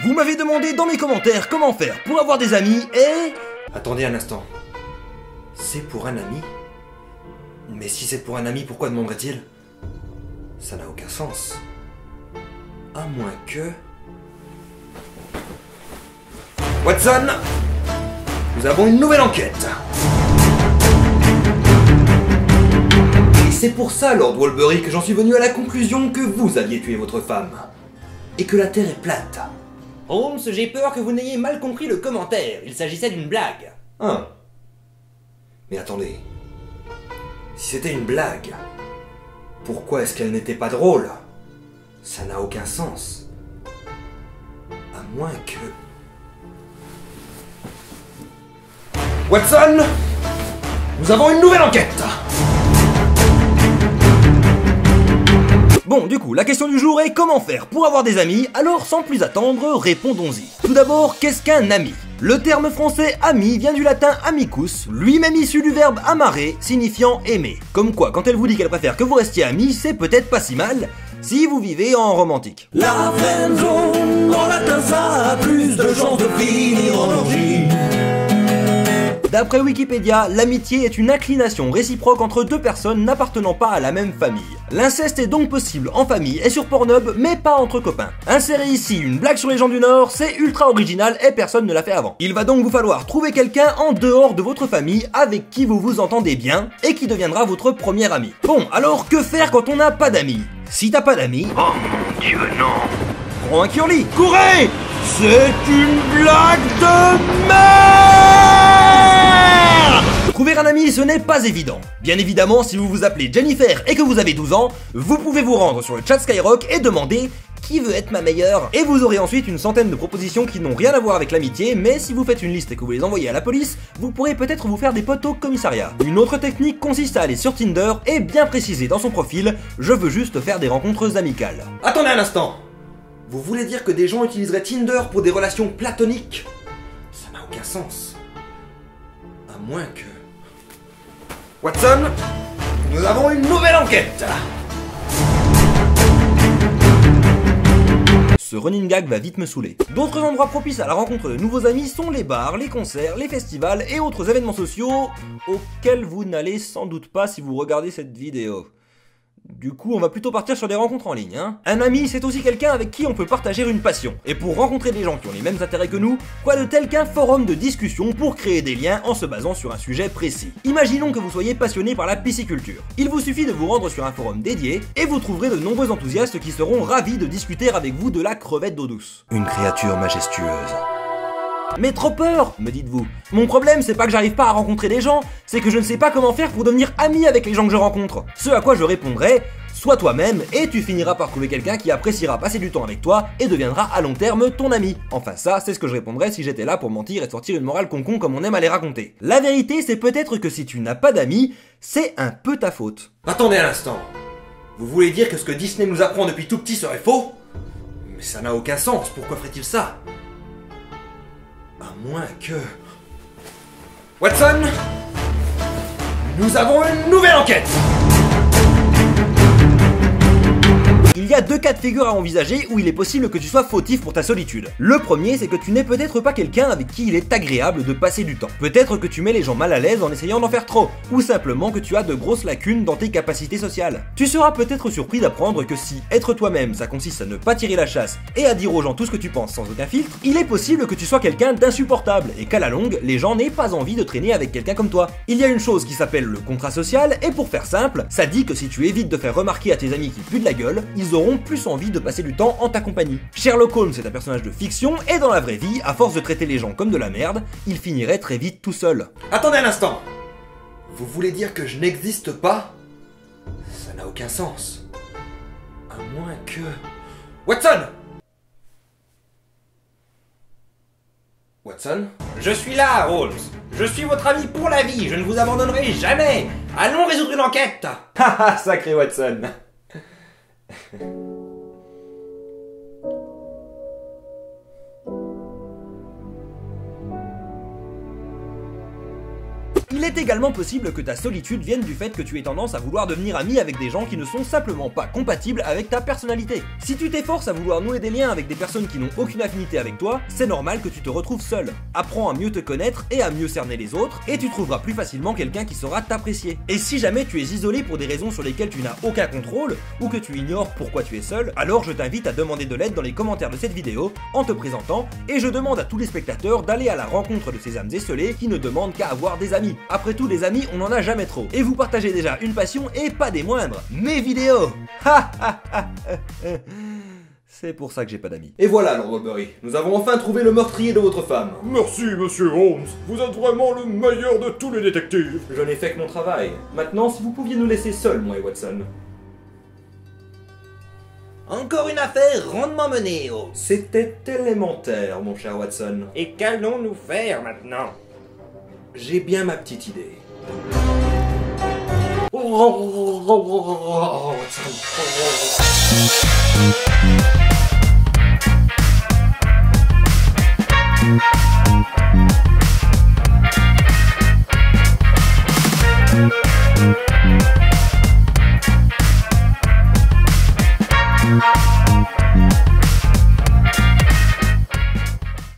Vous m'avez demandé dans mes commentaires comment faire pour avoir des amis et... Attendez un instant. C'est pour un ami? Mais si c'est pour un ami, pourquoi demanderait-il? Ça n'a aucun sens. À moins que... Watson! Nous avons une nouvelle enquête! Et c'est pour ça, Lord Walbury, que j'en suis venu à la conclusion que vous aviez tué votre femme. Et que la Terre est plate. Holmes, j'ai peur que vous n'ayez mal compris le commentaire. Il s'agissait d'une blague. Hein? Mais attendez. Si c'était une blague, pourquoi est-ce qu'elle n'était pas drôle? Ça n'a aucun sens. À moins que... Watson! Nous avons une nouvelle enquête! Bon, du coup, la question du jour est comment faire pour avoir des amis? Alors, sans plus attendre, répondons-y. Tout d'abord, qu'est-ce qu'un ami? Le terme français ami vient du latin amicus, lui-même issu du verbe amarrer, signifiant aimer. Comme quoi, quand elle vous dit qu'elle préfère que vous restiez amis, c'est peut-être pas si mal, si vous vivez en romantique. La friendzone, dans latin ça a plus de chances de finir en orgie. D'après Wikipédia, l'amitié est une inclination réciproque entre deux personnes n'appartenant pas à la même famille. L'inceste est donc possible en famille et sur Pornhub, mais pas entre copains. Insérer ici une blague sur les gens du Nord, c'est ultra original et personne ne l'a fait avant. Il va donc vous falloir trouver quelqu'un en dehors de votre famille avec qui vous vous entendez bien et qui deviendra votre premier ami. Bon, alors que faire quand on n'a pas d'amis? Si t'as pas d'amis... Oh mon Dieu, non! Prends un curly, courez! C'est une blague de merde! Trouver un ami, ce n'est pas évident. Bien évidemment, si vous vous appelez Jennifer et que vous avez 12 ans, vous pouvez vous rendre sur le chat Skyrock et demander qui veut être ma meilleure. Et vous aurez ensuite une centaine de propositions qui n'ont rien à voir avec l'amitié, mais si vous faites une liste et que vous les envoyez à la police, vous pourrez peut-être vous faire des potes au commissariat. Une autre technique consiste à aller sur Tinder et bien préciser dans son profil « Je veux juste faire des rencontres amicales ». Attendez un instant! Vous voulez dire que des gens utiliseraient Tinder pour des relations platoniques? Ça n'a aucun sens. À moins que... Watson, nous avons une nouvelle enquête! Ce running gag va vite me saouler. D'autres endroits propices à la rencontre de nouveaux amis sont les bars, les concerts, les festivals et autres événements sociaux auxquels vous n'allez sans doute pas si vous regardez cette vidéo. Du coup, on va plutôt partir sur des rencontres en ligne, hein. Un ami, c'est aussi quelqu'un avec qui on peut partager une passion. Et pour rencontrer des gens qui ont les mêmes intérêts que nous, quoi de tel qu'un forum de discussion pour créer des liens en se basant sur un sujet précis. Imaginons que vous soyez passionné par la pisciculture. Il vous suffit de vous rendre sur un forum dédié et vous trouverez de nombreux enthousiastes qui seront ravis de discuter avec vous de la crevette d'eau douce. Une créature majestueuse. Mais trop peur, me dites-vous. Mon problème, c'est pas que j'arrive pas à rencontrer des gens, c'est que je ne sais pas comment faire pour devenir ami avec les gens que je rencontre. Ce à quoi je répondrai, sois toi-même et tu finiras par trouver quelqu'un qui appréciera passer du temps avec toi et deviendra à long terme ton ami. Enfin ça, c'est ce que je répondrais si j'étais là pour mentir et sortir une morale concon comme on aime à les raconter. La vérité, c'est peut-être que si tu n'as pas d'amis, c'est un peu ta faute. Attendez un instant. Vous voulez dire que ce que Disney nous apprend depuis tout petit serait faux? Mais ça n'a aucun sens, pourquoi ferait-il ça? À moins que... Watson! Nous avons une nouvelle enquête! Il y a deux cas de figure à envisager où il est possible que tu sois fautif pour ta solitude. Le premier, c'est que tu n'es peut-être pas quelqu'un avec qui il est agréable de passer du temps. Peut-être que tu mets les gens mal à l'aise en essayant d'en faire trop, ou simplement que tu as de grosses lacunes dans tes capacités sociales. Tu seras peut-être surpris d'apprendre que si être toi-même ça consiste à ne pas tirer la chasse et à dire aux gens tout ce que tu penses sans aucun filtre, il est possible que tu sois quelqu'un d'insupportable et qu'à la longue, les gens n'aient pas envie de traîner avec quelqu'un comme toi. Il y a une chose qui s'appelle le contrat social et pour faire simple, ça dit que si tu évites de faire remarquer à tes amis qu'ils puent de la gueule, ils auront plus envie de passer du temps en ta compagnie. Sherlock Holmes est un personnage de fiction et dans la vraie vie, à force de traiter les gens comme de la merde, il finirait très vite tout seul. Attendez un instant! Vous voulez dire que je n'existe pas? Ça n'a aucun sens. À moins que... Watson! Watson? Je suis là, Holmes. Je suis votre ami pour la vie. Je ne vous abandonnerai jamais. Allons résoudre une enquête. Haha, sacré Watson! Il est également possible que ta solitude vienne du fait que tu aies tendance à vouloir devenir ami avec des gens qui ne sont simplement pas compatibles avec ta personnalité. Si tu t'efforces à vouloir nouer des liens avec des personnes qui n'ont aucune affinité avec toi, c'est normal que tu te retrouves seul. Apprends à mieux te connaître et à mieux cerner les autres, et tu trouveras plus facilement quelqu'un qui saura t'apprécier. Et si jamais tu es isolé pour des raisons sur lesquelles tu n'as aucun contrôle, ou que tu ignores pourquoi tu es seul, alors je t'invite à demander de l'aide dans les commentaires de cette vidéo en te présentant, et je demande à tous les spectateurs d'aller à la rencontre de ces âmes esseulées qui ne demandent qu'à avoir des amis. Après tout, des amis, on en a jamais trop. Et vous partagez déjà une passion, et pas des moindres, mes vidéos. Ha ha ha. C'est pour ça que j'ai pas d'amis. Et voilà, Lord Wolverine, nous avons enfin trouvé le meurtrier de votre femme. Merci, monsieur Holmes. Vous êtes vraiment le meilleur de tous les détectives. Je n'ai fait que mon travail. Maintenant, si vous pouviez nous laisser seuls, moi et Watson. Encore une affaire rondement menée, Holmes. C'était élémentaire, mon cher Watson. Et qu'allons-nous faire maintenant? J'ai bien ma petite idée. Watson.